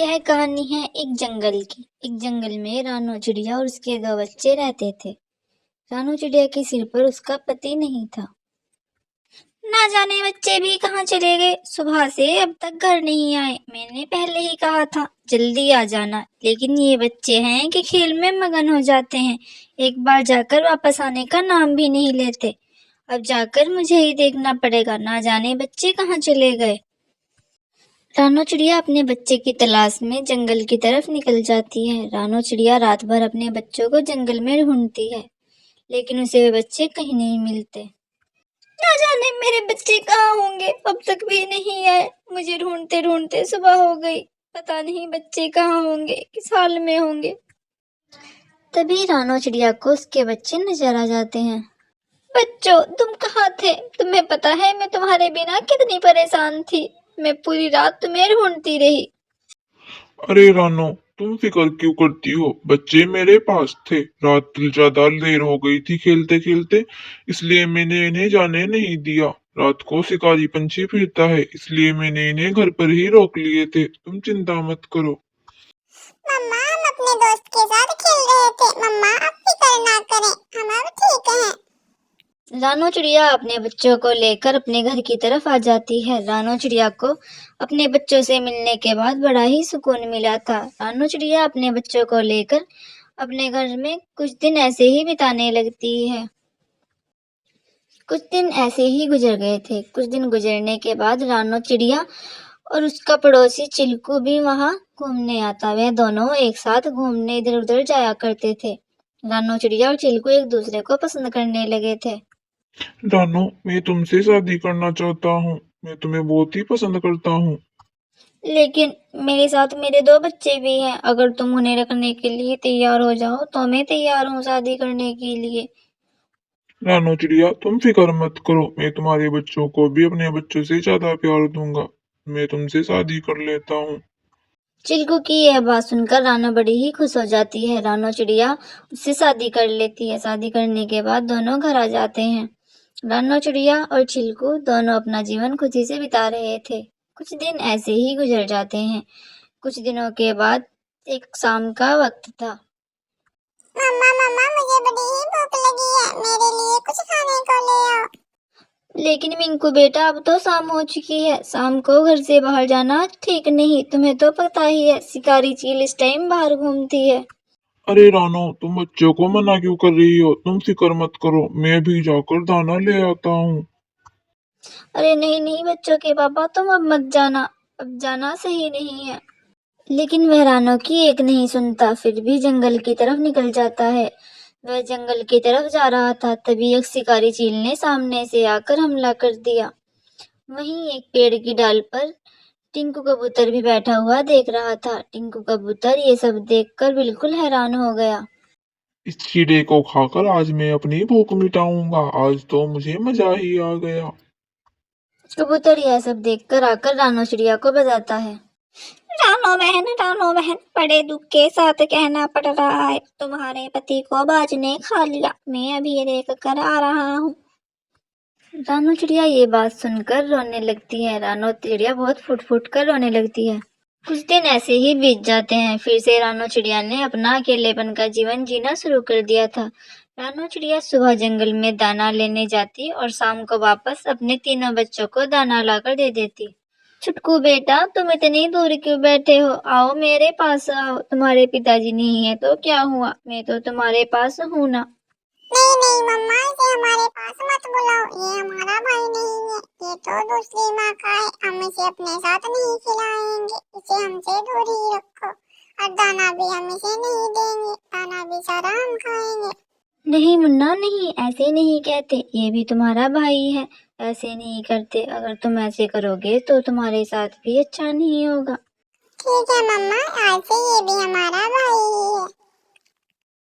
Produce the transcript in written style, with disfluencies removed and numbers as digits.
यह कहानी है एक जंगल की। एक जंगल में रानू चिड़िया और उसके दो बच्चे रहते थे। रानू चिड़िया के सिर पर उसका पति नहीं था। ना जाने बच्चे भी कहाँ चले गए, सुबह से अब तक घर नहीं आए। मैंने पहले ही कहा था जल्दी आ जाना, लेकिन ये बच्चे हैं कि खेल में मगन हो जाते हैं। एक बार जाकर वापस आने का नाम भी नहीं लेते। अब जाकर मुझे ही देखना पड़ेगा, ना जाने बच्चे कहाँ चले गए। रानू चिड़िया अपने बच्चे की तलाश में जंगल की तरफ निकल जाती है। रानू चिड़िया रात भर अपने बच्चों को जंगल में ढूंढती है, लेकिन उसे वे बच्चे कहीं नहीं मिलते। ना जाने मेरे बच्चे कहाँ होंगे, अब तक भी नहीं आए। मुझे ढूंढते ढूंढते सुबह हो गई। पता नहीं बच्चे कहाँ होंगे, किस हाल में होंगे। तभी रानू चिड़िया को उसके बच्चे नजर आ जाते हैं। बच्चों, तुम कहाँ थे? तुम्हें पता है मैं तुम्हारे बिना कितनी परेशान थी। मैं पूरी रात तुम्हें ढूंढती रही। अरे रानो, तुम फिक्र क्यों करती हो? बच्चे मेरे पास थे। रात ज्यादा देर हो गई थी खेलते खेलते, इसलिए मैंने इन्हें जाने नहीं दिया। रात को शिकारी पंछी फिरता है, इसलिए मैंने इन्हें घर पर ही रोक लिए थे। तुम चिंता मत करो। मम्मा, हम अपने दोस्त के साथ खेल रहे थे। मम्मा, आप फिक्र ना करें, हम अब ठीक हैं। रानू चिड़िया अपने बच्चों को लेकर अपने घर की तरफ आ जाती है। रानू चिड़िया को अपने बच्चों से मिलने के बाद बड़ा ही सुकून मिला था। रानू चिड़िया अपने बच्चों को लेकर अपने घर में कुछ दिन ऐसे ही बिताने लगती है। कुछ दिन ऐसे ही गुजर गए थे। कुछ दिन गुजरने के बाद रानू चिड़िया और उसका पड़ोसी चिल्कू भी वहां घूमने आता। वे दोनों एक साथ घूमने इधर उधर जाया करते थे। रानू चिड़िया और चिल्कू एक दूसरे को पसंद करने लगे थे। रानो, मैं तुमसे शादी करना चाहता हूँ। मैं तुम्हें बहुत ही पसंद करता हूँ। लेकिन मेरे साथ मेरे दो बच्चे भी हैं। अगर तुम उन्हें रखने के लिए तैयार हो जाओ तो मैं तैयार हूँ शादी करने के लिए। रानो चिड़िया, तुम फिक्र मत करो। मैं तुम्हारे बच्चों को भी अपने बच्चों से ज्यादा प्यार दूंगा। मैं तुमसे शादी कर लेता हूँ। चिल्कू की यह बात सुनकर रानू बड़ी ही खुश हो जाती है। रानू चिड़िया उससे शादी कर लेती है। शादी करने के बाद दोनों घर आ जाते हैं। रानू चिड़िया और चिल्कू दोनों अपना जीवन खुशी से बिता रहे थे। कुछ दिन ऐसे ही गुजर जाते हैं। कुछ दिनों के बाद एक शाम का वक्त था। मम्मा, मम्मा, मुझे बड़ी ही भूख लगी है। मेरे लिए कुछ खाने को ले आओ। लेकिन मिंकू बेटा, अब तो शाम हो चुकी है। शाम को घर से बाहर जाना ठीक नहीं। तुम्हें तो पता ही है शिकारी चील इस टाइम बाहर घूमती है। अरे रानो, तुम बच्चों को मना क्यों कर रही हो? तुम फिक्र मत करो, मैं भी जाकर दाना ले आता हूँ। अरे नहीं नहीं बच्चों के पापा, तुम अब मत जाना। अब जाना सही नहीं है। लेकिन वह रानू की एक नहीं सुनता, फिर भी जंगल की तरफ निकल जाता है। वह जंगल की तरफ जा रहा था, तभी एक शिकारी चील ने सामने से आकर हमला कर दिया। वहीं एक पेड़ की डाल पर टिंकू कबूतर भी बैठा हुआ देख रहा था। टिंकू कबूतर ये सब देखकर बिल्कुल हैरान हो गया। इस कीड़े को खाकर आज मैं अपनी भूख मिटाऊंगा। आज तो मुझे मजा ही आ गया। कबूतर यह सब देखकर आकर रानू चिड़िया को बताता है। रानो बहन, बड़े दुख के साथ कहना पड़ रहा है, तुम्हारे पति को बाज ने खा लिया। मैं अभी देख कर आ रहा हूँ। रानू चिड़िया ये बात सुनकर रोने लगती है। रानू चिड़िया बहुत फुट फुट कर रोने लगती है। कुछ दिन ऐसे ही बीत जाते हैं। फिर से रानू चिड़िया ने अपना अकेलेपन का जीवन जीना शुरू कर दिया था। रानू चिड़िया सुबह जंगल में दाना लेने जाती और शाम को वापस अपने तीनों बच्चों को दाना लाकर दे देती। छुटकू बेटा, तुम इतनी दूर क्यों बैठे हो? आओ मेरे पास आओ। तुम्हारे पिताजी नहीं है तो क्या हुआ, मैं तो तुम्हारे पास हूँ ना। नहीं नहीं मम्मा, इसे हमारे पास मत बुलाओ। ये हमारा भाई नहीं है, ये तो दूसरी माँ का है। हम इसे अपने साथ नहीं खिलाएंगे। इसे हमसे दूर ही रखो, और दाना भी हम इसे नहीं देंगे। दाना भी सारा हम खाएंगे। नहीं मुन्ना नहीं, ऐसे नहीं कहते। ये भी तुम्हारा भाई है। ऐसे नहीं करते। अगर तुम ऐसे करोगे तो तुम्हारे साथ भी अच्छा नहीं होगा। ठीक है मम्मा, आज से ये भी हमारा भाई ही है।